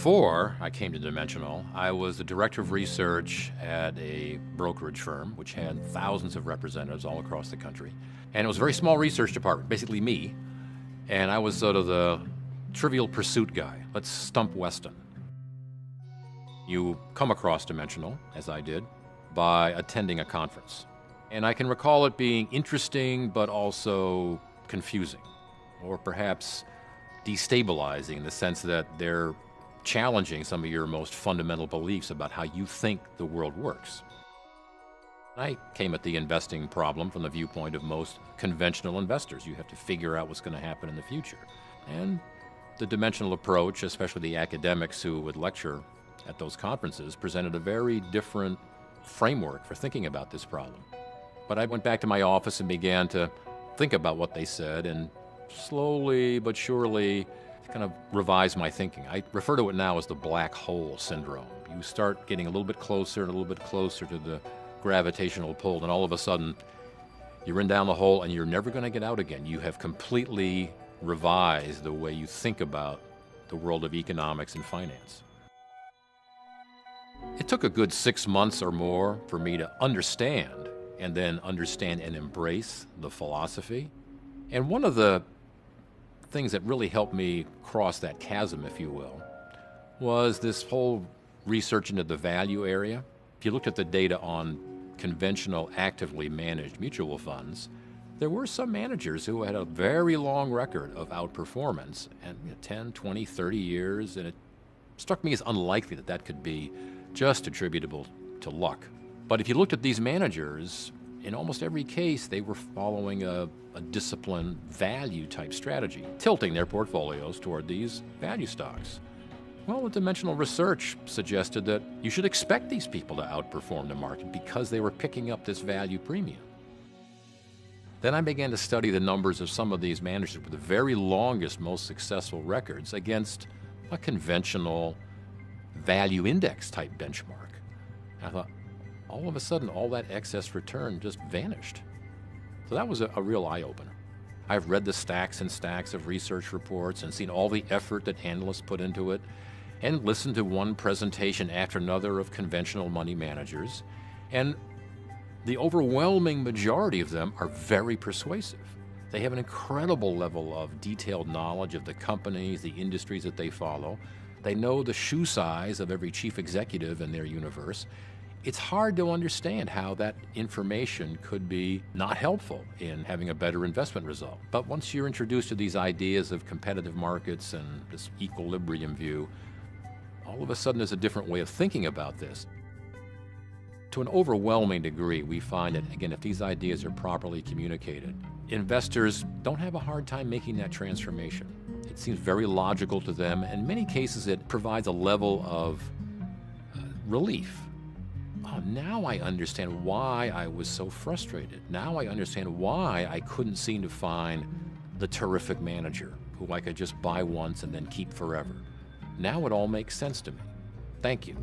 Before I came to Dimensional, I was the director of research at a brokerage firm which had thousands of representatives all across the country. And it was a very small research department, basically me. And I was sort of the trivial pursuit guy. Let's stump Weston. You come across Dimensional, as I did, by attending a conference. And I can recall it being interesting but also confusing, or perhaps destabilizing in the sense that they're challenging some of your most fundamental beliefs about how you think the world works. I came at the investing problem from the viewpoint of most conventional investors. You have to figure out what's going to happen in the future. And the dimensional approach, especially the academics who would lecture at those conferences, presented a very different framework for thinking about this problem. But I went back to my office and began to think about what they said and slowly but surely kind of revise my thinking. I refer to it now as the black hole syndrome. You start getting a little bit closer and a little bit closer to the gravitational pull, and all of a sudden you're in down the hole and you're never going to get out again. You have completely revised the way you think about the world of economics and finance. It took a good 6 months or more for me to understand and embrace the philosophy. And one of the things that really helped me cross that chasm, if you will, was this whole research into the value area. If you looked at the data on conventional actively managed mutual funds, there were some managers who had a very long record of outperformance, and 10, 20, 30 years, and it struck me as unlikely that that could be just attributable to luck. But if you looked at these managers, in almost every case, they were following a disciplined value-type strategy, tilting their portfolios toward these value stocks. Well, the dimensional research suggested that you should expect these people to outperform the market because they were picking up this value premium. Then I began to study the numbers of some of these managers with the very longest, most successful records against a conventional value index type benchmark. And I thought, all of a sudden, all that excess return just vanished. So that was a real eye-opener. I've read the stacks and stacks of research reports and seen all the effort that analysts put into it, and listened to one presentation after another of conventional money managers, and the overwhelming majority of them are very persuasive. They have an incredible level of detailed knowledge of the companies, the industries that they follow. They know the shoe size of every chief executive in their universe. It's hard to understand how that information could be not helpful in having a better investment result. But once you're introduced to these ideas of competitive markets and this equilibrium view, all of a sudden there's a different way of thinking about this. To an overwhelming degree, we find that, again, if these ideas are properly communicated, investors don't have a hard time making that transformation. It seems very logical to them. In many cases, it provides a level of relief. Oh, now I understand why I was so frustrated. Now I understand why I couldn't seem to find the terrific manager who I could just buy once and then keep forever. Now it all makes sense to me. Thank you.